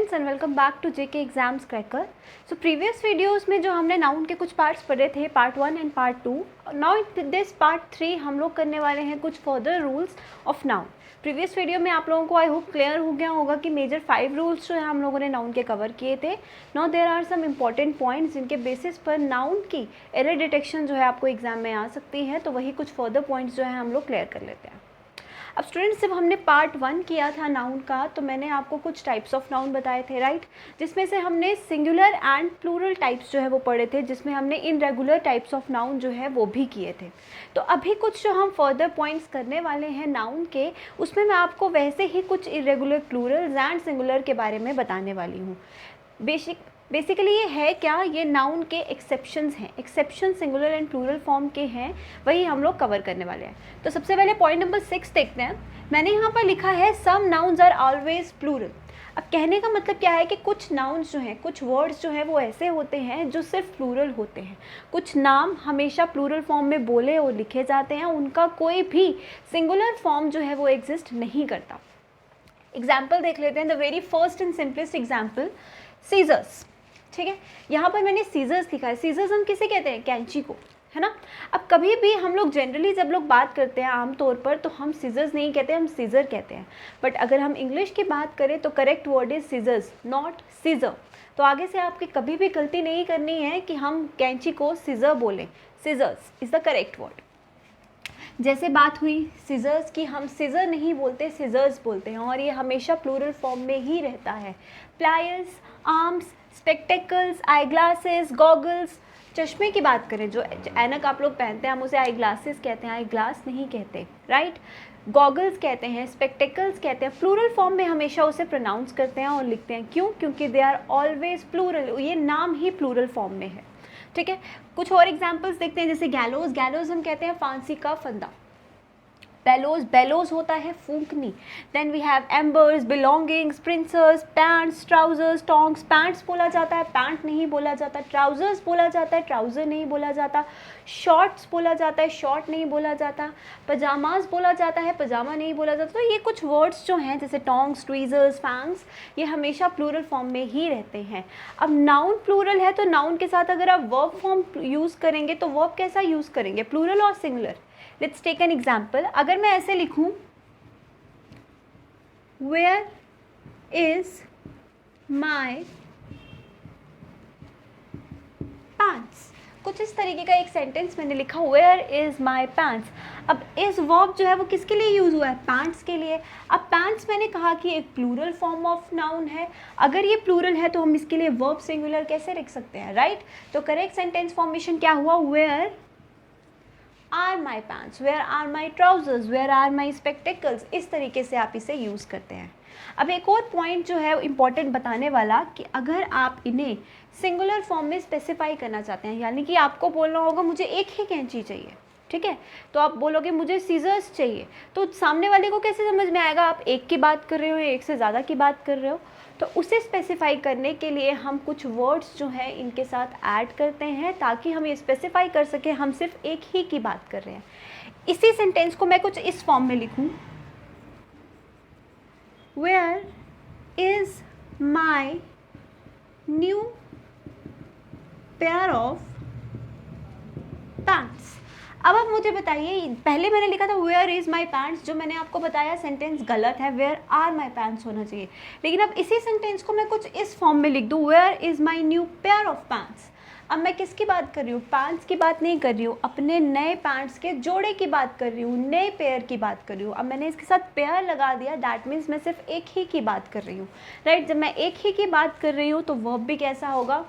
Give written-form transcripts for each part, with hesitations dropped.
Students and welcome back to JK exams cracker. So previous videos में जो हमने noun के कुछ पार्ट्स पढ़े थे, part 1 and part 2, now in this part 3 हम लोग करने वाले हैं कुछ further rules of noun. Previous video में आप लोगों को आई होप क्लियर हो गया होगा कि मेजर 5 रूल्स जो है हम लोगों ने नाउन के कवर किए थे। Now there are some important points जिनके बेसिस पर नाउन की एरर डिटेक्शन जो है आपको एग्जाम में आ सकती है, तो वही कुछ फर्दर पॉइंट्स जो है हम लोग क्लियर कर लेते हैं। अब स्टूडेंट्स, जब हमने पार्ट 1 किया था नाउन का, तो मैंने आपको कुछ टाइप्स ऑफ नाउन बताए थे, राइट, जिसमें से हमने सिंगुलर एंड प्लूरल टाइप्स जो है वो पढ़े थे, जिसमें हमने इनरेगुलर टाइप्स ऑफ नाउन जो है वो भी किए थे। तो अभी कुछ जो हम फर्दर पॉइंट्स करने वाले हैं नाउन के, उसमें मैं आपको वैसे ही कुछ इरेगुलर प्लूरल्स एंड सिंगुलर के बारे में बताने वाली हूँ। बेसिकली ये है क्या, ये नाउन के एक्सेप्शंस हैं, exception singular and plural form के हैं, वही हम लोग कवर करने वाले हैं। तो सबसे पहले पॉइंट नंबर 6 देखते हैं। मैंने यहाँ पर लिखा है some nouns are always plural. अब कहने का मतलब क्या है कि कुछ नाउन्स जो हैं, कुछ वर्ड्स जो हैं वो ऐसे होते हैं जो सिर्फ प्लूरल होते हैं। कुछ नाम हमेशा प्लूरल फॉर्म में बोले और लिखे जाते हैं, उनका कोई भी सिंगुलर फॉर्म जो है वो एग्जिस्ट नहीं करता। एग्जाम्पल देख लेते हैं। The very first and simplest example, scissors. ठीक है, यहाँ पर मैंने सीजर्स लिखा है। सीजर्स हम किसे कहते हैं? कैंची को, है ना। अब कभी भी हम लोग जनरली जब लोग बात करते हैं आमतौर पर, तो हम सीजर्स नहीं कहते, हम सीजर कहते हैं। बट अगर हम इंग्लिश की बात करें तो correct word is scissors, not scissor. तो आगे से आपकी कभी भी गलती नहीं करनी है कि हम कैंची को सीजर बोलें। Scissors is the correct word. जैसे बात हुई सीजर्स की, हम सीजर नहीं बोलते, सीजर्स बोलते हैं, और ये हमेशा प्लूरल फॉर्म में ही रहता है। Pliers, arms, spectacles, eye glasses, goggles. चश्मे की बात करें, जो ऐनक आप लोग पहनते हैं, हम उसे आई ग्लासेस कहते हैं, आई ग्लास नहीं कहते, राइट। गॉगल्स कहते हैं, स्पेक्टेकल्स कहते हैं। प्लूरल फॉर्म में हमेशा उसे प्रोनाउंस करते हैं और लिखते हैं। क्यों? क्योंकि दे आर ऑलवेज प्लूरल, ये नाम ही प्लूरल फॉर्म में है। ठीक है, कुछ और एग्जाम्पल्स देखते हैं। जैसे गैलोज, गैलोज हम कहते हैं फांसी का फंदा। बेलोज, बेलोज होता है फूंकनी। Then we have embers, belongings, pincers, pants, trousers, tongs. Pants बोला जाता है, पैंट नहीं बोला जाता। ट्राउजर्स बोला जाता है, ट्राउजर नहीं बोला जाता। शॉर्ट्स बोला जाता है, शॉर्ट नहीं बोला जाता। पजामाज बोला जाता है, पजामा नहीं बोला जाता। तो ये कुछ वर्ड्स जो हैं, जैसे टोंग्स, ट्वीजर्स, फैंग्स, ये हमेशा प्लूरल फॉर्म में ही रहते हैं। अब नाउन प्लूरल है, तो नाउन के साथ अगर आप वर्ब फॉर्म यूज़ करेंगे तो वर्ब कैसा यूज़ करेंगे, प्लूरल और singular? Let's take an example. अगर मैं ऐसे लिखूं, वेयर इज माई पैंट्स, कुछ इस तरीके का एक सेंटेंस मैंने लिखा, वेयर इज माई पैंट्स। अब इस वर्ब जो है वो किसके लिए यूज़ हुआ है? पैंट्स के लिए। अब पैंट्स मैंने कहा कि एक प्लूरल फॉर्म ऑफ नाउन है। अगर ये प्लूरल है तो हम इसके लिए वर्ब सिंगुलर कैसे लिख सकते हैं, राइट। तो करेक्ट सेंटेंस फॉर्मेशन क्या हुआ? Where are my pants, where are my trousers, where are my spectacles. इस तरीके से आप इसे यूज़ करते हैं। अब एक और पॉइंट जो है इम्पॉर्टेंट बताने वाला, कि अगर आप इन्हें सिंगुलर फॉर्म में स्पेसिफाई करना चाहते हैं, यानी कि आपको बोलना होगा मुझे एक ही कैंची चाहिए, ठीक है, तो आप बोलोगे मुझे सीजर्स चाहिए, तो सामने वाले को कैसे समझ में आएगा आप एक की बात कर रहे हो या एक से ज़्यादा की बात कर रहे हो? तो उसे स्पेसिफाई करने के लिए हम कुछ वर्ड्स जो हैं इनके साथ ऐड करते हैं, ताकि हम ये स्पेसिफाई कर सकें हम सिर्फ एक ही की बात कर रहे हैं। इसी सेंटेंस को मैं कुछ इस फॉर्म में लिखूं, where is my new pair of pants. अब आप मुझे बताइए, पहले मैंने लिखा था वेयर इज़ माई पैंट्स, जो मैंने आपको बताया सेंटेंस गलत है, वेयर आर माई पैंट्स होना चाहिए। लेकिन अब इसी सेंटेंस को मैं कुछ इस फॉर्म में लिख दूँ, where is my new pair of pants. अब मैं किसकी बात कर रही हूँ? पैंट्स की बात नहीं कर रही हूँ, अपने नए पैंट्स के जोड़े की बात कर रही हूँ, नए पेयर की बात कर रही हूँ। अब मैंने इसके साथ पेयर लगा दिया, दैट मीन्स मैं सिर्फ एक ही की बात कर रही हूँ, राइट। जब मैं एक ही की बात कर रही हूँ तो वर्ब भी कैसा होगा?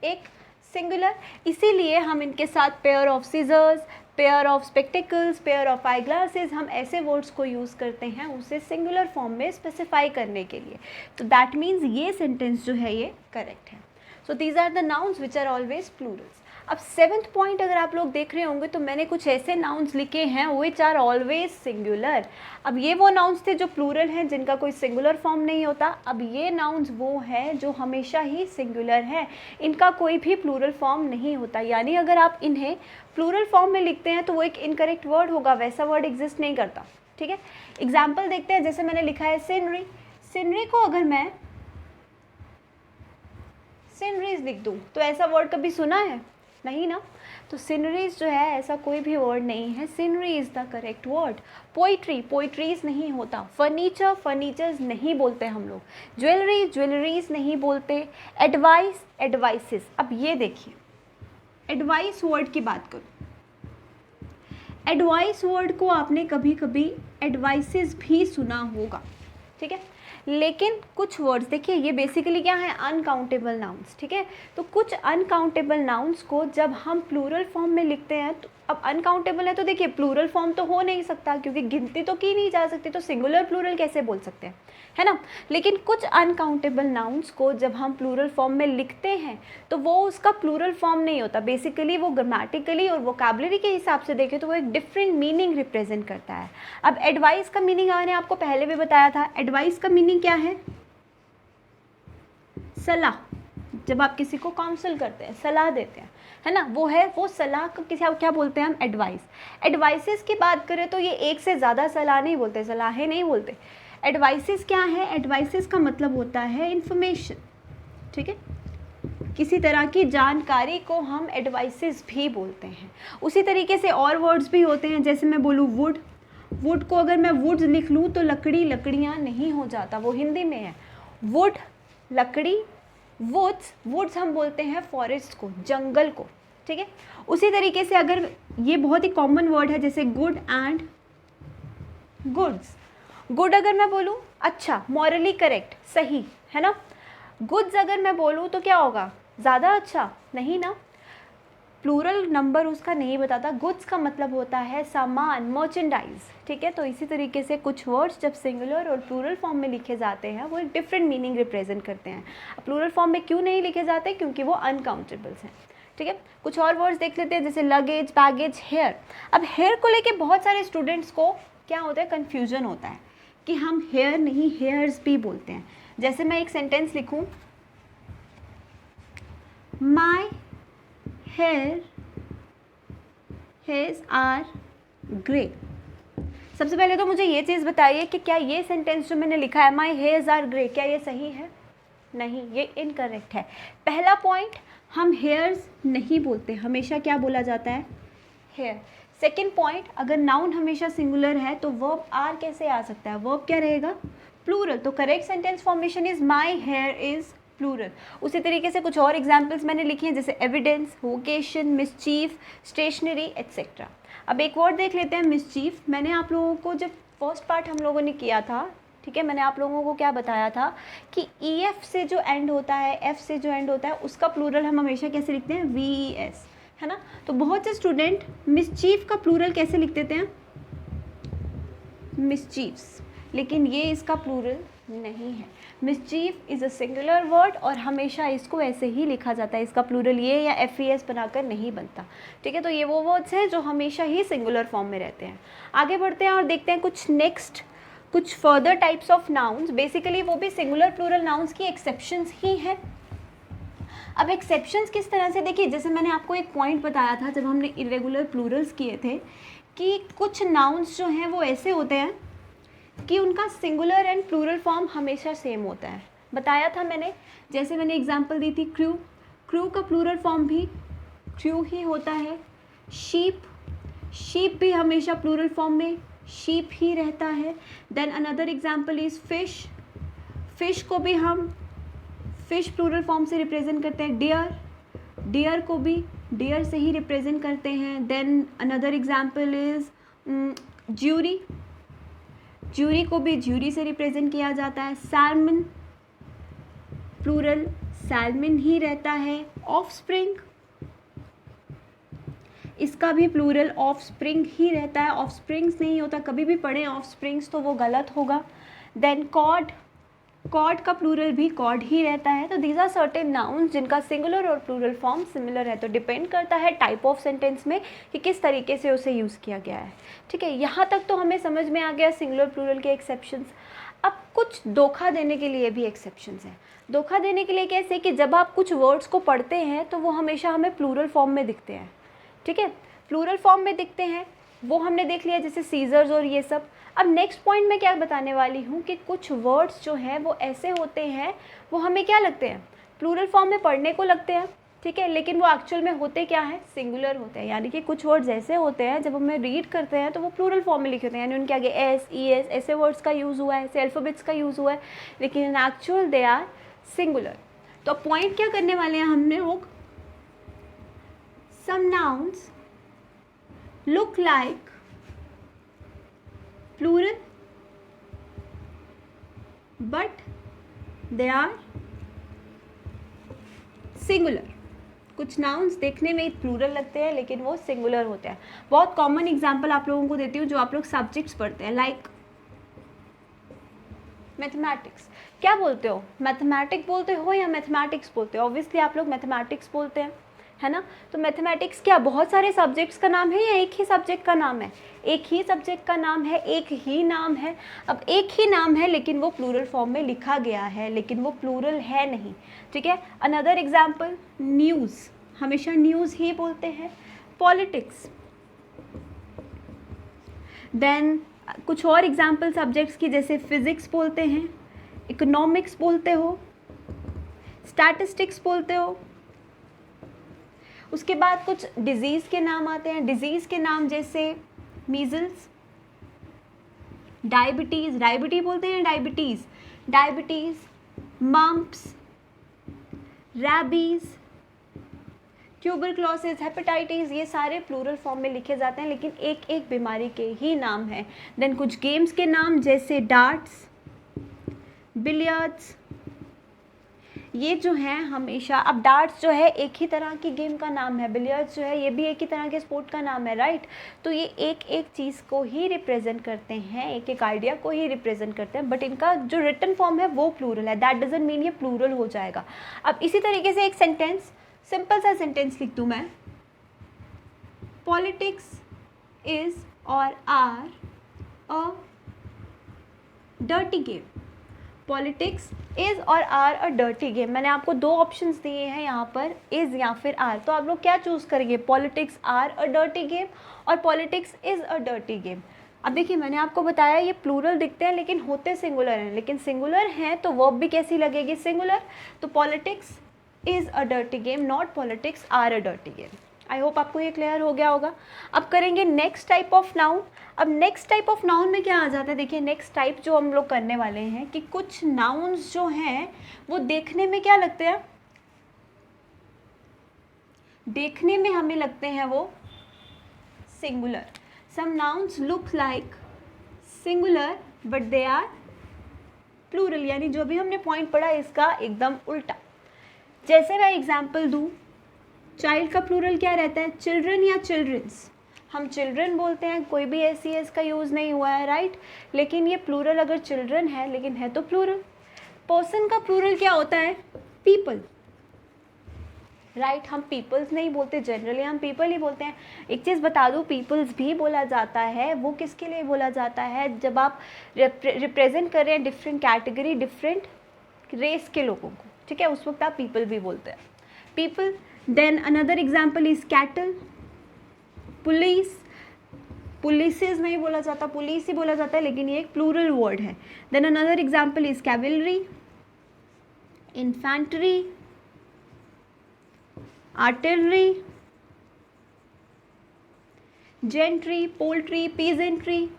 एक सिंगुलर। इसीलिए हम इनके साथ pair of scissors, pair of spectacles, pair of eye glasses, हम ऐसे वर्ड्स को यूज़ करते हैं उसे सिंगुलर फॉर्म में स्पेसिफाई करने के लिए। तो दैट मीन्स ये सेंटेंस जो है ये करेक्ट है। So these are the nouns which are always plurals. अब 7th पॉइंट अगर आप लोग देख रहे होंगे तो मैंने कुछ ऐसे नाउन्स लिखे हैं विच आर ऑलवेज सिंगुलर। अब ये वो नाउन्स थे जो प्लूरल हैं, जिनका कोई सिंगुलर फॉर्म नहीं होता। अब ये नाउन्स वो हैं जो हमेशा ही सिंगुलर हैं, इनका कोई भी प्लूरल फॉर्म नहीं होता। यानी अगर आप इन्हें प्लूरल फॉर्म में लिखते हैं तो वो एक इनकरेक्ट वर्ड होगा, वैसा वर्ड एग्जिस्ट नहीं करता, ठीक है। एग्जाम्पल देखते हैं। जैसे मैंने लिखा है सीनरी, सीनरी को अगर मैं सीनरीज लिख दूँ, तो ऐसा वर्ड कभी सुना है? नहीं ना। तो सीनरीज जो है ऐसा कोई भी वर्ड नहीं है, scenery is the correct word. Poetry, poetries नहीं होता। फर्नीचर, फर्नीचर्स नहीं बोलते हम लोग। ज्वेलरी, ज्वेलरीज नहीं बोलते। Advice, advices. अब ये देखिए, एडवाइस वर्ड की बात करूँ, एडवाइस वर्ड को आपने कभी कभी एडवाइसेस भी सुना होगा, ठीक है। लेकिन कुछ वर्ड्स देखिए, ये बेसिकली क्या है, अनकाउंटेबल नाउन्स, ठीक है। तो कुछ अनकाउंटेबल नाउन्स को जब हम प्लूरल फॉर्म में लिखते हैं, तो अब अनकाउंटेबल है तो देखिए प्लूरल फॉर्म तो हो नहीं सकता, क्योंकि गिनती तो की नहीं जा सकती, तो सिंगुलर प्लूरल कैसे बोल सकते हैं, है ना। लेकिन कुछ अनकाउंटेबल नाउन्स को जब हम प्लूरल फॉर्म में लिखते हैं तो वो उसका प्लूरल फॉर्म नहीं होता, बेसिकली वो ग्रामेटिकली और वोकैबुलरी के हिसाब से देखें तो वो एक डिफरेंट मीनिंग रिप्रेजेंट करता है। अब एडवाइस का मीनिंग मैंने आपको पहले भी बताया था। एडवाइस का मीनिंग क्या है? सलाह। जब आप किसी को काउंसल करते हैं, सलाह देते हैं, है ना, वो है, वो सलाह को किसी क्या बोलते हैं हम? एडवाइस। एडवाइसेस की बात करें तो ये एक से ज़्यादा सलाह नहीं बोलते, सलाहें नहीं बोलते। एडवाइसेस क्या है? एडवाइसेस का मतलब होता है इंफॉर्मेशन, ठीक है। किसी तरह की जानकारी को हम एडवाइसेस भी बोलते हैं। उसी तरीके से और वर्ड्स भी होते हैं, जैसे मैं बोलूँ वुड, वुड को अगर मैं वुड्स लिख लूँ तो लकड़ी, लकड़ियाँ नहीं हो जाता, वो हिंदी में है। वुड, लकड़ी, वुड्स, वुड्स हम बोलते हैं फॉरेस्ट को, जंगल को, ठीक है। उसी तरीके से अगर ये बहुत ही कॉमन वर्ड है, जैसे गुड एंड गुड्स। गुड अगर मैं बोलूँ अच्छा, मॉरली करेक्ट, सही, है ना। गुड्स अगर मैं बोलूँ तो क्या होगा? ज़्यादा अच्छा, नहीं ना, प्लूरल नंबर उसका नहीं बताता। गुड्स का मतलब होता है सामान, मर्चेंडाइज, ठीक है। तो इसी तरीके से कुछ वर्ड्स जब सिंगुलर और प्लूरल फॉर्म में लिखे जाते हैं वो एक डिफरेंट मीनिंग रिप्रेजेंट करते हैं। प्लूरल फॉर्म में क्यों नहीं लिखे जाते? क्योंकि वो अनकाउंटेबल्स हैं, ठीक है। कुछ और वर्ड्स देख लेते हैं, जैसे लगेज, बैगेज, हेयर। अब हेयर को लेके बहुत सारे स्टूडेंट्स को क्या होता है? कन्फ्यूजन होता है कि हम हेयर नहीं हेयर्स भी बोलते हैं। जैसे मैं एक सेंटेंस लिखूं, माई हेयर्स आर ग्रे। सबसे पहले तो मुझे ये चीज़ बताइए कि क्या ये सेंटेंस जो मैंने लिखा है, माई हेयर्स आर ग्रे, क्या ये सही है? नहीं, ये इनकरेक्ट है। पहला पॉइंट, हम हेयर्स नहीं बोलते, हमेशा क्या बोला जाता है? हेयर। सेकेंड पॉइंट, अगर नाउन हमेशा सिंगुलर है तो वर्ब आर कैसे आ सकता है? वर्ब क्या रहेगा? प्लूरल। तो correct sentence formation is my hair is plural. उसी तरीके से कुछ और एग्जाम्पल्स मैंने लिखे हैं, जैसे evidence, vocation, mischief, stationery, etcetera. अब एक वर्ड देख लेते हैं, मिसचीफ। मैंने आप लोगों को जब फर्स्ट पार्ट हम लोगों ने किया था, ठीक है, मैंने आप लोगों को क्या बताया था कि EF से जो एंड होता है, F से जो एंड होता है, उसका प्लूरल हम हमेशा कैसे लिखते हैं? VES, है ना। तो बहुत से स्टूडेंट मिसचीफ का प्लूरल कैसे लिख देते हैं? मिसचीफ्स, लेकिन ये इसका प्लूरल नहीं है। Mischief is a singular word और हमेशा इसको ऐसे ही लिखा जाता है, इसका प्लूरल ये या FES बनाकर नहीं बनता, ठीक है। तो ये वो वर्ड्स हैं जो हमेशा ही सिंगुलर फॉर्म में रहते हैं। आगे बढ़ते हैं और देखते हैं कुछ further types of nouns. Basically वो भी सिंगुलर प्लूरल नाउन्स की एक्सेप्शंस ही हैं। अब एक्सेप्शंस किस तरह से? देखिए, जैसे मैंने आपको एक पॉइंट बताया था जब हमने इरेगुलर प्लूरल्स किए थे, कि कुछ नाउन्स जो हैं वो ऐसे होते हैं कि उनका सिंगुलर एंड प्लूरल फॉर्म हमेशा सेम होता है। बताया था मैंने, जैसे मैंने एग्जांपल दी थी क्रू, क्रू का प्लूरल फॉर्म भी क्रू ही होता है। शीप, शीप भी हमेशा प्लूरल फॉर्म में शीप ही रहता है। Then another example is fish, fish को भी हम फिश प्लूरल फॉर्म से रिप्रेजेंट करते हैं। डियर, डियर को भी डियर से ही रिप्रेजेंट करते हैं। Then another example is jury, jury को भी ज्यूरी से रिप्रेजेंट किया जाता है। सैल्मन, प्लूरल सैल्मन ही रहता है। ऑफस्प्रिंग, इसका भी प्लूरल ऑफस्प्रिंग ही रहता है, ऑफस्प्रिंग्स नहीं होता। कभी भी पढ़ें ऑफस्प्रिंग्स तो वो गलत होगा। देन कॉड, कॉड का प्लूरल भी कॉड ही रहता है। तो दीज आर सर्टेन नाउन्स जिनका सिंगुलर और प्लूरल फॉर्म सिमिलर है। तो डिपेंड करता है टाइप ऑफ सेंटेंस में कि किस तरीके से उसे यूज़ किया गया है, ठीक है। यहाँ तक तो हमें समझ में आ गया सिंगुलर प्लूरल के एक्सेप्शंस। अब कुछ धोखा देने के लिए भी एक्सेप्शंस हैं। धोखा देने के लिए कैसे? कि जब आप कुछ वर्ड्स को पढ़ते हैं तो वो हमेशा हमें प्लूरल फॉर्म में दिखते हैं, ठीक है, प्लूरल फॉर्म में दिखते हैं, वो हमने देख लिया, जैसे सीजर्स और ये सब। अब नेक्स्ट पॉइंट में क्या बताने वाली हूँ कि कुछ वर्ड्स जो हैं वो ऐसे होते हैं, वो हमें क्या लगते हैं? प्लूरल फॉर्म में पढ़ने को लगते हैं, ठीक है, लेकिन वो एक्चुअल में होते क्या है, सिंगुलर होते हैं। यानी कि कुछ वर्ड्स ऐसे होते हैं जब हमें रीड करते हैं तो वो प्लूरल फॉर्म में लिखे होते हैं, यानी उनके आगे एस, ई एस ऐसे वर्ड्स का यूज़ हुआ है, ऐसे अल्फ़ाबेट्स का यूज़ हुआ है, लेकिन in actual they are singular. तो पॉइंट क्या करने वाले हैं हमने लोग, some nouns look like plural but they are singular. कुछ नाउन्स देखने में प्लूरल लगते हैं लेकिन वो सिंगुलर होते हैं। बहुत कॉमन एग्जांपल आप लोगों को देती हूँ जो आप लोग सब्जेक्ट्स पढ़ते हैं, लाइक मैथमेटिक्स। क्या बोलते हो, मैथमेटिक्स बोलते हो या मैथमेटिक्स बोलते हो? ऑब्वियसली आप लोग मैथमेटिक्स बोलते हैं, है ना। तो मैथमेटिक्स क्या बहुत सारे सब्जेक्ट्स का नाम है या एक ही सब्जेक्ट का नाम है? एक ही सब्जेक्ट का नाम है, एक ही नाम है। अब एक ही नाम है लेकिन वो प्लूरल फॉर्म में लिखा गया है, लेकिन वो प्लूरल है नहीं, ठीक है। अनदर एग्जाम्पल, न्यूज़, हमेशा न्यूज़ ही बोलते हैं। पॉलिटिक्स, देन कुछ और एग्जाम्पल सब्जेक्ट्स की, जैसे फिजिक्स बोलते हैं, इकोनॉमिक्स बोलते हो, स्टैटिस्टिक्स बोलते हो। उसके बाद कुछ डिजीज़ के नाम आते हैं। डिजीज़ के नाम जैसे मीजल्स, डायबिटीज़, डायबिटी बोलते हैं, diabetes, diabetes, mumps, rabies, tuberculosis, hepatitis, ये सारे प्लूरल फॉर्म में लिखे जाते हैं लेकिन एक एक बीमारी के ही नाम हैं। देन कुछ गेम्स के नाम जैसे डार्ट्स, बिलियर्ड्स, ये जो है हमेशा, अब डार्ट्स जो है एक ही तरह की गेम का नाम है, बिलियर्ड्स जो है ये भी एक ही तरह के स्पोर्ट का नाम है, राइट। तो ये एक एक चीज़ को ही रिप्रेजेंट करते हैं, एक एक आइडिया को ही रिप्रेजेंट करते हैं, बट इनका जो रिटन फॉर्म है वो प्लूरल है। दैट डजंट मीन ये प्लूरल हो जाएगा। अब इसी तरीके से एक सेंटेंस, सिंपल सा सेंटेंस लिख दूँ मैं, पॉलिटिक्स इज और are a dirty game. Politics is और आर अ डर्टी गेम। मैंने आपको दो ऑप्शंस दिए हैं यहाँ पर, इज़ या फिर आर, तो आप लोग क्या चूज़ करेंगे, politics are a dirty game और politics is a dirty game. अब देखिए मैंने आपको बताया ये प्लूरल दिखते हैं लेकिन होते सिंगुलर हैं, लेकिन सिंगुलर हैं तो वर्ब भी कैसी लगेगी, सिंगुलर। तो politics is a dirty game, not politics are a dirty game. I hope आपको ये क्लियर हो गया होगा। अब करेंगे नेक्स्ट टाइप ऑफ नाउन। अब नेक्स्ट टाइप ऑफ नाउन में क्या आ जाता है, देखिए नेक्स्ट टाइप जो हम लोग करने वाले हैं कि कुछ नाउन्स जो हैं वो देखने में क्या लगते हैं, देखने में हमें लगते हैं वो singular. Some nouns look like singular but they are plural, यानी जो भी हमने पॉइंट पढ़ा इसका एकदम उल्टा। जैसे मैं एग्जाम्पल दूँ, चाइल्ड का प्लूरल क्या रहता है, चिल्ड्रन या चिल्ड्रंस। हम चिल्ड्रन बोलते हैं, कोई भी एस सी एस का यूज़ नहीं हुआ है, राइट। लेकिन ये प्लूरल अगर चिल्ड्रन है लेकिन है तो प्लूरल। पर्सन का प्लूरल क्या होता है, पीपल, राइट। हम पीपल्स नहीं बोलते, जनरली हम पीपल ही बोलते हैं। एक चीज़ बता दूँ, पीपल्स भी बोला जाता है, वो किसके लिए बोला जाता है, जब आप रिप्रेजेंट कर रहे हैं डिफरेंट कैटेगरी, डिफरेंट रेस के लोगों को, ठीक है, उस वक्त आप पीपल भी बोलते हैं, people. Then another example is cattle, police, polices नहीं बोला जाता, पुलिस ही बोला जाता है, लेकिन ये एक प्लूरल वर्ड है। Then another example is cavalry, infantry, artillery, gentry, poultry, peasantry.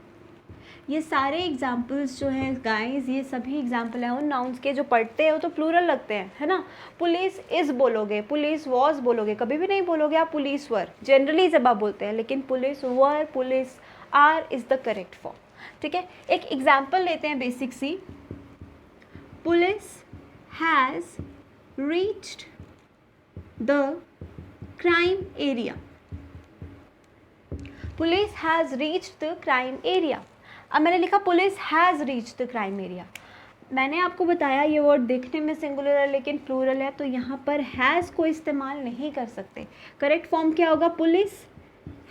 ये सारे एग्जाम्पल्स जो हैं गाइस, ये सभी एग्जाम्पल हैं उन नाउन्स के जो पढ़ते हैं वो तो प्लूरल लगते हैं, है ना। पुलिस इज़ बोलोगे, पुलिस वॉज बोलोगे, कभी भी नहीं बोलोगे आप पुलिस वर, जनरली जब आप बोलते हैं, लेकिन police were, police are is the correct form, ठीक है। एक एग्जाम्पल लेते हैं बेसिक सी, police has reached the crime area, police has reached the crime area. अब मैंने लिखा police has reached the crime area, मैंने आपको बताया ये वर्ड देखने में सिंगुलर है लेकिन प्लूरल है, तो यहाँ पर हैज़ को इस्तेमाल नहीं कर सकते। करेक्ट फॉर्म क्या होगा, police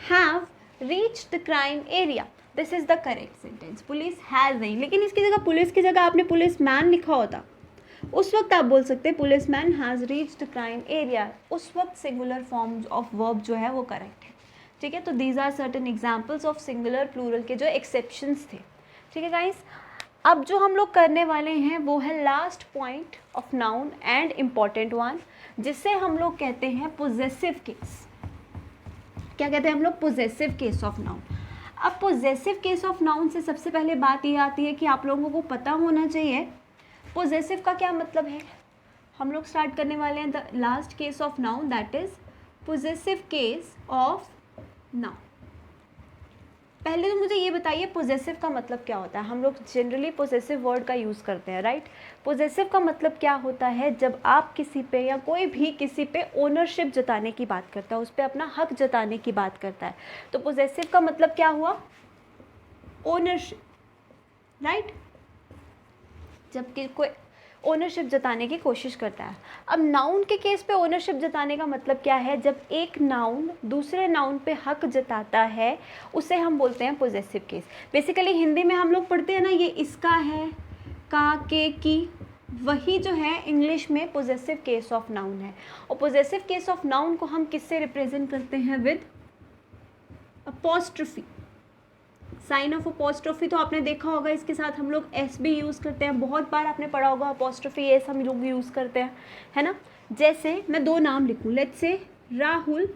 have reached the crime area, this is the correct sentence. Police has नहीं, लेकिन इसकी जगह पुलिस की जगह आपने पुलिस मैन लिखा होता, उस वक्त आप बोल सकते police man has reached the crime area, उस वक्त सिंगुलर फॉर्म ऑफ वर्ब जो है वो करेक्ट है, ठीक है। तो these are certain examples of singular plural के जो एक्सेप्शंस थे, ठीक है गाइस। अब जो हम लोग करने वाले हैं वो है last point of noun and important one, जिसे हम लोग कहते हैं पोजेसिव केस। क्या कहते हैं हम लोग? Possessive case of noun. अब पोजेसिव केस ऑफ नाउन से सबसे पहले बात ये आती है कि आप लोगों को पता होना चाहिए पोजेसिव का क्या मतलब है। हम लोग स्टार्ट करने वाले हैं the last case of noun, that is possessive case of noun. पहले तो मुझे ये बताइए पोजेसिव का मतलब क्या होता है। हम लोग जनरली पोजेसिव वर्ड का यूज़ करते हैं, राइट। पोजेसिव का मतलब क्या होता है? जब आप किसी पे या कोई भी किसी पे ओनरशिप जताने की बात करता है, उस पर अपना हक जताने की बात करता है, तो पोजेसिव का मतलब क्या हुआ? Ownership, right. जब कोई ओनरशिप जताने की कोशिश करता है। अब नाउन के केस पे ओनरशिप जताने का मतलब क्या है? जब एक नाउन दूसरे नाउन पे हक जताता है, उसे हम बोलते हैं पोजेसिव केस। बेसिकली हिंदी में हम लोग पढ़ते हैं ना, ये इसका है, का, के, की, वही जो है इंग्लिश में पोजेसिव केस ऑफ नाउन है। और पोजेसिव केस ऑफ नाउन को हम किससे रिप्रेजेंट करते हैं? With apostrophe, sign of apostrophe. तो आपने देखा होगा इसके साथ हम लोग एस भी यूज़ करते हैं, बहुत बार आपने पढ़ा होगा अपॉस्ट्रोफी एस हम लोग यूज़ करते हैं, है ना। जैसे मैं दो नाम लिखूँ, लेट्स से राहुल,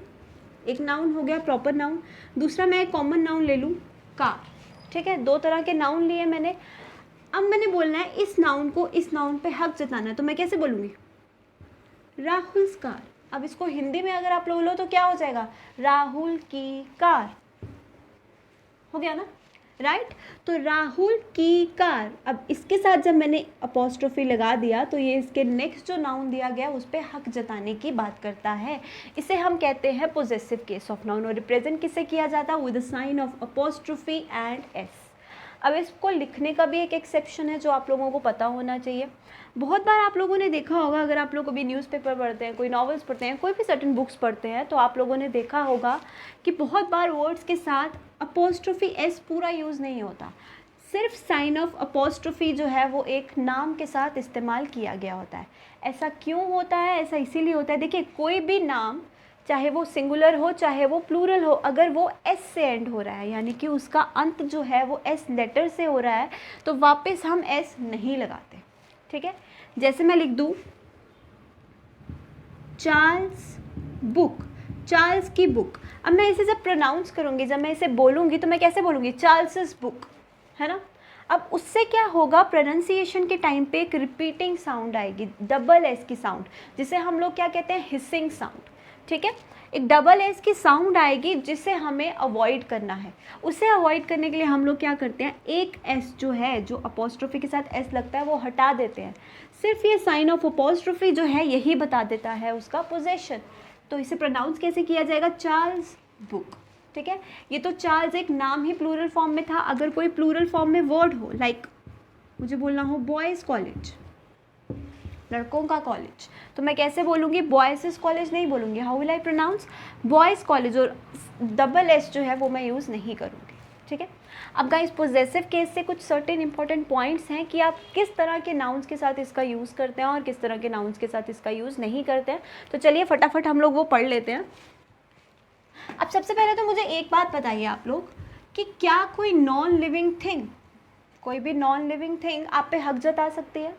एक नाउन हो गया प्रॉपर नाउन, दूसरा मैं एक कॉमन नाउन ले लूँ कार, ठीक है। दो तरह के नाउन लिए मैंने। अब मैंने बोलना है इस नाउन को इस नाउन पे हक जताना है, तो मैं कैसे बोलूँगी? राहुल कार। अब इसको हिंदी में अगर आप लोग लो तो क्या हो जाएगा? राहुल की कार, हो गया ना, राइट। तो राहुल की कार। अब इसके साथ जब मैंने अपॉस्ट्रोफी लगा दिया तो ये इसके नेक्स्ट जो नाउन दिया गया उस पर हक जताने की बात करता है। इसे हम कहते हैं पोजेसिव केस ऑफ नाउन। और रिप्रेजेंट किससे किया जाता है? With the sign of apostrophe and S. अब इसको लिखने का भी एक एक्सेप्शन है जो आप लोगों को पता होना चाहिए। बहुत बार आप लोगों ने देखा होगा, अगर आप लोग कभी न्यूज़पेपर पढ़ते हैं, कोई नॉवेल्स पढ़ते हैं, कोई भी सर्टेन बुक्स पढ़ते हैं, तो आप लोगों ने देखा होगा कि बहुत बार वर्ड्स के साथ अपॉस्ट्रोफी एस पूरा यूज़ नहीं होता। सिर्फ साइन ऑफ अपॉस्ट्रोफी जो है वो एक नाम के साथ इस्तेमाल किया गया होता है। ऐसा क्यों होता है? ऐसा इसीलिए होता है, देखिए कोई भी नाम चाहे वो सिंगुलर हो चाहे वो प्लूरल हो, अगर वो एस से एंड हो रहा है, यानी कि उसका अंत जो है वो एस लेटर से हो रहा है, तो वापस हम एस नहीं लगाते, ठीक है। जैसे मैं लिख दूँ चार्ल्स बुक, चार्ल्स की बुक। अब मैं इसे जब प्रोनाउंस करूँगी, जब मैं इसे बोलूँगी तो मैं कैसे बोलूँगी? चार्ल्स बुक, है ना। अब उससे क्या होगा? प्रोनाउंसिएशन के टाइम पे एक रिपीटिंग साउंड आएगी, डबल एस की साउंड, जिसे हम लोग क्या कहते हैं? हिसिंग साउंड, ठीक है। एक डबल एस की साउंड आएगी जिसे हमें अवॉइड करना है। उसे अवॉइड करने के लिए हम लोग क्या करते हैं? एक एस जो है, जो अपॉस्ट्रोफी के साथ एस लगता है, वो हटा देते हैं। सिर्फ ये साइन ऑफ अपॉस्ट्रोफी जो है यही बता देता है उसका पोजेशन। तो इसे प्रोनाउंस कैसे किया जाएगा? चार्ल्स बुक, ठीक है। ये तो चार्ल्स एक नाम ही प्लूरल फॉर्म में था। अगर कोई प्लूरल फॉर्म में वर्ड हो, लाइक मुझे बोलना हो बॉयज़ कॉलेज, लड़कों का कॉलेज, तो मैं कैसे बोलूँगी? बॉयज़ कॉलेज नहीं बोलूँगी। How will I pronounce? Boys college. और डबल एस जो है वो मैं यूज़ नहीं करूँगी, ठीक है। अब गाइस पोजेसिव केस से कुछ सर्टेन इंपॉर्टेंट पॉइंट्स हैं कि आप किस तरह के नाउन्स के साथ इसका यूज़ करते हैं और किस तरह के नाउन्स के साथ इसका यूज़ नहीं करते हैं। तो चलिए फटाफट हम लोग वो पढ़ लेते हैं। अब सबसे पहले तो मुझे एक बात बताइए आप लोग कि क्या कोई नॉन लिविंग थिंग, कोई भी नॉन लिविंग थिंग आप पे हक जता सकती है?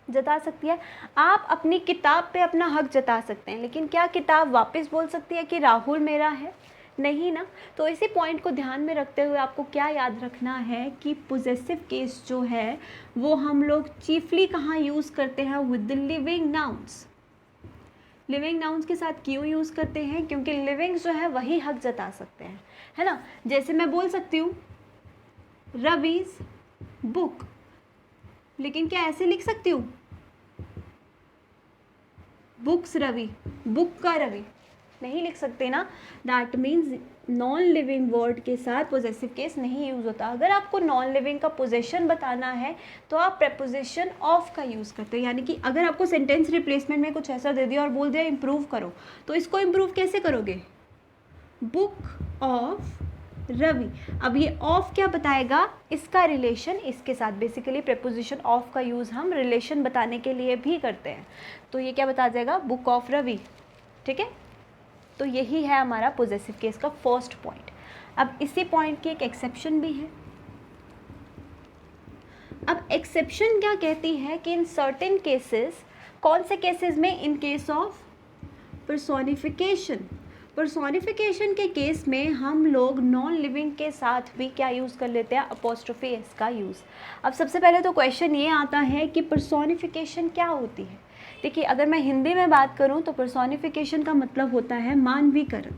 जता सकती है। आप अपनी किताब पे अपना हक जता सकते हैं, लेकिन क्या किताब वापस बोल सकती है कि राहुल मेरा है? नहीं ना। तो इसी पॉइंट को ध्यान में रखते हुए आपको क्या याद रखना है कि पोजेसिव केस जो है वो हम लोग चीफली कहाँ यूज़ करते हैं? With the living nouns. Living nouns के साथ क्यों यूज़ करते हैं? क्योंकि लिविंग जो है वही हक जता सकते हैं, है ना। जैसे मैं बोल सकती हूँ रवीज बुक, लेकिन क्या ऐसे लिख सकती हूँ बुक्स रवि, बुक का रवि? नहीं लिख सकते ना। That means non living word के साथ पोजेसिव केस नहीं यूज़ होता। अगर आपको नॉन लिविंग का पोजेशन बताना है तो आप प्रेपोजिशन ऑफ का यूज़ करते हैं। यानी कि अगर आपको सेंटेंस रिप्लेसमेंट में कुछ ऐसा दे दिया और बोल दिया इम्प्रूव करो, तो इसको इम्प्रूव कैसे करोगे? Book of Ravi. अब ये ऑफ क्या बताएगा? इसका रिलेशन इसके साथ। बेसिकली प्रेपोजिशन ऑफ का यूज़ हम रिलेशन बताने के लिए भी करते हैं। तो ये क्या बता जाएगा? बुक ऑफ रवि, ठीक है। तो यही है हमारा पोजेसिव केस का फर्स्ट पॉइंट। अब इसी पॉइंट की एक एक्सेप्शन भी है। अब एक्सेप्शन क्या कहती है कि इन सर्टेन केसेस, कौन से केसेस में, in case of personification, personification के केस में हम लोग नॉन लिविंग के साथ भी क्या यूज़ कर लेते हैं, अपोस्ट्रोफी एस का यूज़। अब सबसे पहले तो क्वेश्चन ये आता है कि पर्सोनिफिकेशन क्या होती है। देखिए, अगर मैं हिंदी में बात करूं तो पर्सोनिफिकेशन का मतलब होता है मानवीकरण।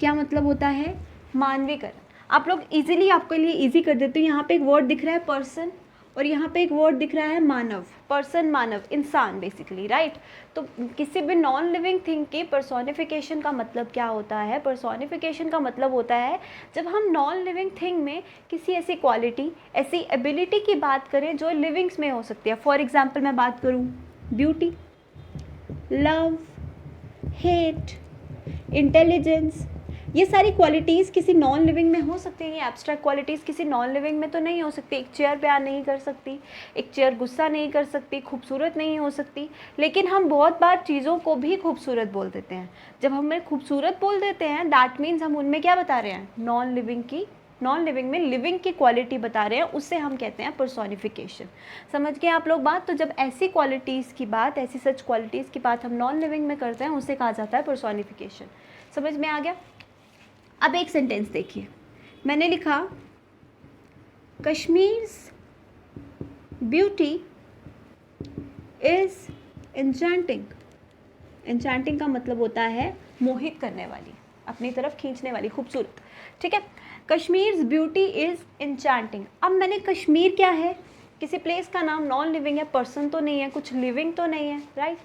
क्या मतलब होता है, मानवीकरण। आप लोग इजीली, आपके लिए इजी कर देते हो, यहाँ पे एक वर्ड दिख रहा है पर्सन और यहाँ पे एक वर्ड दिख रहा है मानव। पर्सन मानव, इंसान बेसिकली, राइट। तो किसी भी नॉन लिविंग थिंग की पर्सोनिफिकेशन का मतलब क्या होता है, पर्सोनिफिकेशन का मतलब होता है जब हम नॉन लिविंग थिंग में किसी ऐसी क्वालिटी, ऐसी एबिलिटी की बात करें जो लिविंग्स में हो सकती है। फॉर एग्जाम्पल मैं बात करूँ ब्यूटी, लव, हेट, इंटेलिजेंस, ये सारी क्वालिटीज़ किसी नॉन लिविंग में हो सकती हैं। ये एब्स्ट्रैक्ट क्वालिटीज़ किसी नॉन लिविंग में तो नहीं हो सकती। एक चेयर प्यार नहीं कर सकती, एक चेयर गुस्सा नहीं कर सकती, खूबसूरत नहीं हो सकती। लेकिन हम बहुत बार चीज़ों को भी खूबसूरत बोल देते हैं। जब हम खूबसूरत बोल देते हैं, दैट मीन्स हम उनमें क्या बता रहे हैं, नॉन लिविंग में लिविंग की क्वालिटी बता रहे हैं, उससे हम कहते हैं पर्सोनिफिकेशन। समझ गए आप लोग बात। तो जब ऐसी क्वालिटीज़ की बात, ऐसी सच क्वालिटीज़ की बात हम नॉन लिविंग में करते हैं, उसे कहा जाता है पर्सोनिफिकेशन। समझ में आ गया। अब एक सेंटेंस देखिए, मैंने लिखा Kashmir's beauty is enchanting. Enchanting का मतलब होता है मोहित करने वाली, अपनी तरफ खींचने वाली, खूबसूरत। ठीक है, कश्मीर्स ब्यूटी इज एन्चेंटिंग। अब मैंने कश्मीर क्या है, किसी प्लेस का नाम, नॉन लिविंग है, पर्सन तो नहीं है, कुछ लिविंग तो नहीं है, राइट।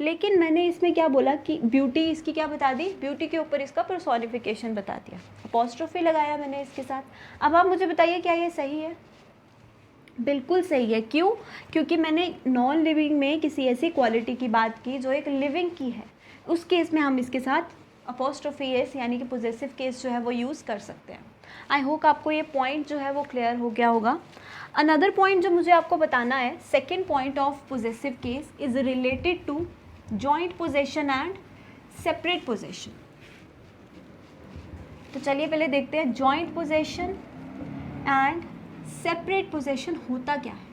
लेकिन मैंने इसमें क्या बोला कि ब्यूटी, इसकी क्या बता दी, ब्यूटी के ऊपर इसका पर्सोनिफिकेशन बता दिया, अपॉस्ट्रोफी लगाया मैंने इसके साथ। अब आप मुझे बताइए क्या ये सही है। बिल्कुल सही है। क्यों? क्योंकि मैंने नॉन लिविंग में किसी ऐसी क्वालिटी की बात की जो एक लिविंग की है। उस केस में हम इसके साथ अपॉस्ट्रोफी एस यानी कि पोजेसिव केस जो है वो यूज़ कर सकते हैं। आई होप आपको ये पॉइंट जो है वो क्लियर हो गया होगा। अनदर पॉइंट जो मुझे आपको बताना है, second point of possessive case is related to joint possession and separate possession. तो चलिए पहले देखते हैं joint possession and separate possession होता क्या है।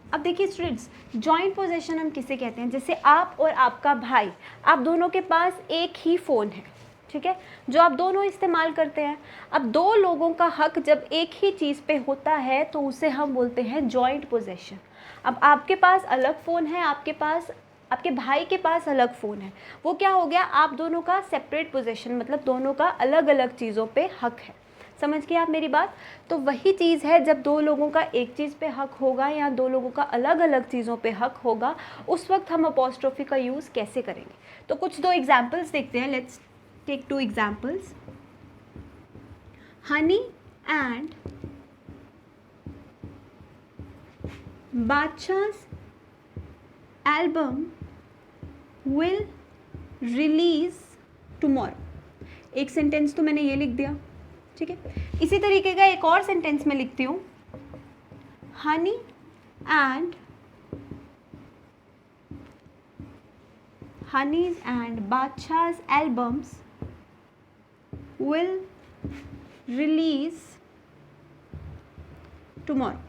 अब देखिए स्टूडेंट्स, जॉइंट पोजेशन हम किसे कहते हैं, जैसे आप और आपका भाई, आप दोनों के पास एक ही फ़ोन है, ठीक है, जो आप दोनों इस्तेमाल करते हैं। अब दो लोगों का हक जब एक ही चीज़ पे होता है तो उसे हम बोलते हैं जॉइंट पोजेशन। अब आपके पास अलग फ़ोन है, आपके भाई के पास अलग फ़ोन है, वो क्या हो गया, आप दोनों का सेपरेट पोजेशन, मतलब दोनों का अलग अलग चीज़ों पे हक है। समझ गए आप मेरी बात। तो वही चीज़ है, जब दो लोगों का एक चीज़ पे हक होगा या दो लोगों का अलग अलग चीज़ों पे हक होगा, उस वक्त हम अपॉस्ट्रोफी का यूज़ कैसे करेंगे। तो कुछ दो एग्जाम्पल्स देखते हैं। Let's take two examples. Honey and Badshah's album will release tomorrow. एक सेंटेंस तो मैंने ये लिख दिया, ठीक है। इसी तरीके का एक और सेंटेंस में लिखती हूँ, Honey and Badshah's albums will release tomorrow.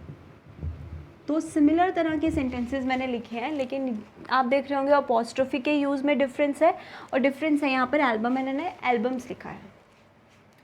तो सिमिलर तरह के सेंटेंसेस मैंने लिखे हैं, लेकिन आप देख रहे होंगे अपॉस्ट्रोफी के यूज़ में डिफरेंस है, और डिफरेंस है यहाँ पर एल्बम, मैंने एल्बम्स लिखा है।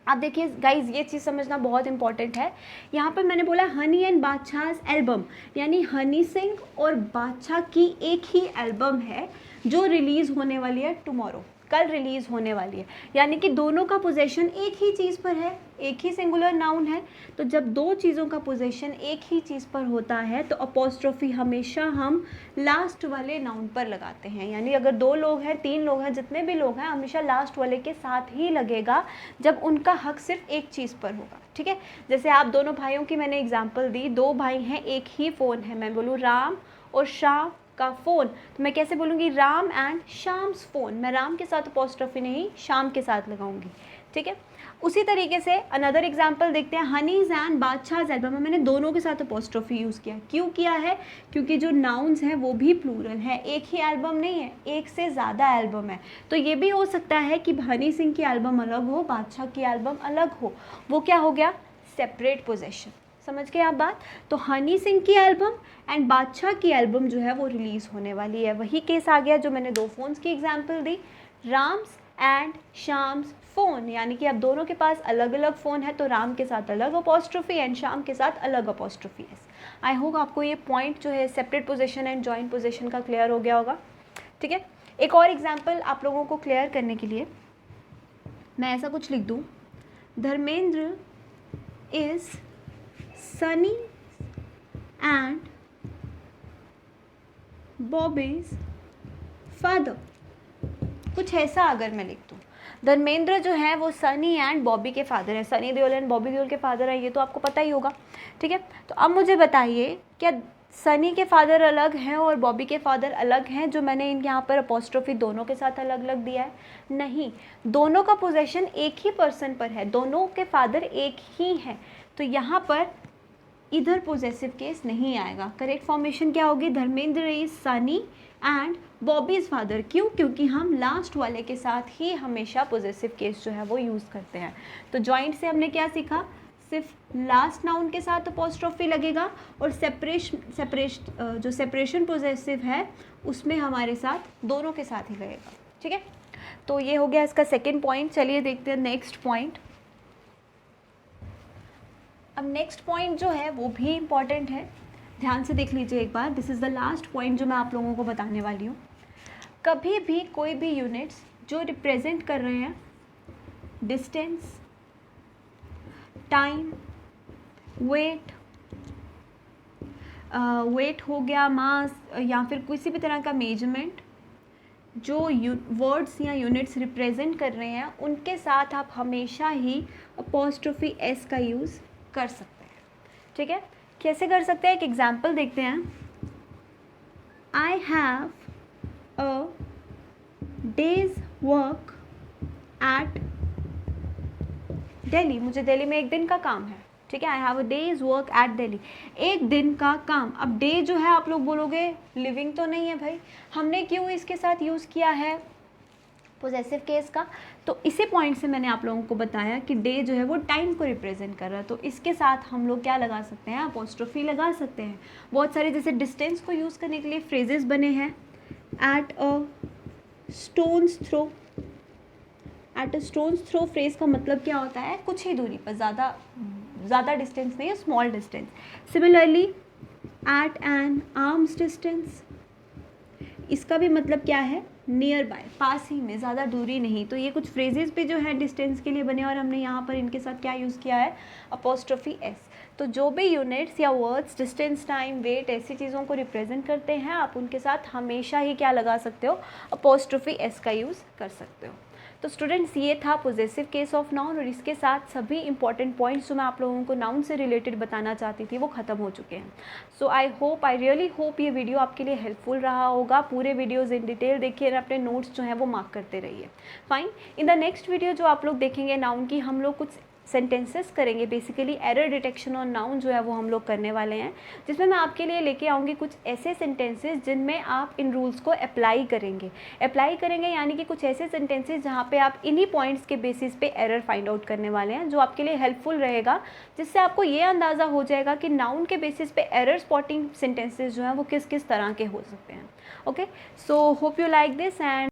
आप देखिए गाइज, ये चीज़ समझना बहुत इंपॉर्टेंट है। यहाँ पर मैंने बोला हनी एंड बादशाह's एल्बम, यानी हनी सिंह और बादशाह की एक ही एल्बम है जो रिलीज़ होने वाली है टुमारो, कल रिलीज़ होने वाली है। यानी कि दोनों का पोजेशन एक ही चीज़ पर है, एक ही सिंगुलर नाउन है। तो जब दो चीज़ों का पोजेशन एक ही चीज़ पर होता है तो अपॉस्ट्रोफी हमेशा हम लास्ट वाले नाउन पर लगाते हैं। यानी अगर दो लोग हैं, तीन लोग हैं, जितने भी लोग हैं, हमेशा लास्ट वाले के साथ ही लगेगा जब उनका हक सिर्फ एक चीज़ पर होगा, ठीक है। जैसे आप दोनों भाइयों की मैंने एग्जाम्पल दी, दो भाई हैं, एक ही फ़ोन है, मैं बोलूँ राम और श्याम का फ़ोन, तो मैं कैसे बोलूँगी, राम एंड श्याम्स फ़ोन। मैं राम के साथ अपॉस्ट्रोफी नहीं, श्याम के साथ लगाऊंगी। ठीक है। उसी तरीके से अनदर एग्जाम्पल देखते हैं, हनीज एंड बादशाहज एल्बम में मैंने दोनों के साथ अपोस्ट्रोफी यूज़ किया। क्यों किया है? क्योंकि जो नाउन्स हैं वो भी प्लूरल है, एक ही एल्बम नहीं है, एक से ज़्यादा एल्बम है। तो ये भी हो सकता है कि हनी सिंह की एल्बम अलग हो, बादशाह की एल्बम अलग हो, वो क्या हो गया? Separate possession. समझ गए आप बात? तो हनी सिंह की एल्बम एंड बादशाह की एल्बम जो है वो रिलीज़ होने वाली है। वही केस आ गया जो मैंने दो फ़ोन्स की एग्जाम्पल दी, राम्स एंड शाम्स फ़ोन, यानी कि अब दोनों के पास अलग अलग फ़ोन है, तो राम के साथ अलग अपोस्ट्रोफी एंड शाम के साथ अलग अपोस्ट्रोफी है। आई होप आपको ये पॉइंट जो है separate position and joint position का क्लियर हो गया होगा। ठीक है, एक और एग्जांपल आप लोगों को क्लियर करने के लिए मैं ऐसा कुछ लिख दूँ, Dharmendra is Sunny and Bobby's father. कुछ ऐसा अगर मैं लिख दूँ, धर्मेंद्र जो है वो सनी एंड बॉबी के फादर है, सनी देओल एंड बॉबी देओल के फादर है, ये तो आपको पता ही होगा। ठीक है, तो अब मुझे बताइए क्या सनी के फादर अलग हैं और बॉबी के फादर अलग हैं, जो मैंने इन यहाँ पर अपोस्ट्रोफी दोनों के साथ अलग अलग दिया है? नहीं, दोनों का पोजेशन एक ही पर्सन पर है, दोनों के फादर एक ही हैं, तो यहाँ पर इधर पोजेसिव केस नहीं आएगा। करेक्ट फॉर्मेशन क्या होगी? Dharmendra is Sunny and Bobby's father. क्यों? क्योंकि हम लास्ट वाले के साथ ही हमेशा पोजेसिव केस जो है वो यूज़ करते हैं। तो जॉइंट से हमने क्या सीखा? सिर्फ लास्ट नाउन के साथ अपोस्ट्रोफी लगेगा और जो सेपरेशन पोजेसिव है उसमें हमारे साथ दोनों के साथ ही लगेगा। ठीक है, तो ये हो गया इसका सेकेंड पॉइंट। चलिए देखते हैं नेक्स्ट पॉइंट। अब नेक्स्ट पॉइंट जो है वो भी इम्पॉर्टेंट है, ध्यान से देख लीजिए एक बार। This is the last point जो मैं आप लोगों को बताने वाली हूँ। कभी भी कोई भी यूनिट्स जो रिप्रेजेंट कर रहे हैं डिस्टेंस, टाइम, वेट, वेट हो गया, मास, या फिर किसी भी तरह का मेजरमेंट, जो वर्ड्स या यूनिट्स रिप्रेजेंट कर रहे हैं उनके साथ आप हमेशा ही अपोस्ट्रोफी एस का यूज़ कर सकते हैं। ठीक है, कैसे कर सकते हैं? एक एग्जाम्पल देखते हैं। I have a days work at Delhi. मुझे दिल्ली में एक दिन का काम है। ठीक है, I have a days work at Delhi, एक दिन का काम। अब डे जो है आप लोग बोलोगे लिविंग तो नहीं है भाई, हमने क्यों इसके साथ यूज़ किया है पोजेसिव केस का? तो इसी पॉइंट से मैंने आप लोगों को बताया कि डे जो है वो टाइम को रिप्रेजेंट कर रहा है, तो इसके साथ हम लोग क्या लगा सकते हैं? अपोस्ट्रोफी लगा सकते हैं। बहुत सारे जैसे डिस्टेंस को यूज़ करने के लिए फ्रेजेस बने हैं, at a stone's throw. At a stone's throw phrase का मतलब क्या होता है? कुछ ही दूरी पर, ज़्यादा डिस्टेंस नहीं है, small distance. Similarly at an arm's distance, इसका भी मतलब क्या है? नियर बाय, पास ही में, ज़्यादा दूरी नहीं। तो ये कुछ फ्रेजेस भी जो है डिस्टेंस के लिए बने और हमने यहाँ पर इनके साथ क्या यूज़ किया है? Apostrophe S. तो जो भी यूनिट्स या वर्ड्स डिस्टेंस, टाइम, वेट ऐसी चीज़ों को रिप्रेजेंट करते हैं, आप उनके साथ हमेशा ही क्या लगा सकते हो? अपोस्ट्रोफी एस का यूज़ कर सकते हो। तो स्टूडेंट्स ये था पोजेसिव केस ऑफ नाउन, और इसके साथ सभी इंपॉर्टेंट पॉइंट्स जो मैं आप लोगों को नाउन से रिलेटेड बताना चाहती थी वो ख़त्म हो चुके हैं। सो आई रियली होप ये वीडियो आपके लिए हेल्पफुल रहा होगा। पूरे वीडियोज़ इन डिटेल देखिए और अपने नोट्स जो हैं वो मार्क करते रहिए। Fine, in the next video जो आप लोग देखेंगे नाउन की, हम लोग कुछ सेंटेंसेस करेंगे। बेसिकली एरर डिटेक्शन और नाउन जो है वो हम लोग करने वाले हैं, जिसमें मैं आपके लिए लेके आऊँगी कुछ ऐसे सेंटेंसेस जिनमें आप इन रूल्स को अप्लाई करेंगे यानी कि कुछ ऐसे सेंटेंसेस जहाँ पे आप इन्हीं पॉइंट्स के बेसिस पे एरर फाइंड आउट करने वाले हैं, जो आपके लिए हेल्पफुल रहेगा, जिससे आपको ये अंदाज़ा हो जाएगा कि नाउन के बेसिस पे एरर स्पॉटिंग सेंटेंसेस जो हैं वो किस किस तरह के हो सकते हैं। Okay, so hope you like this and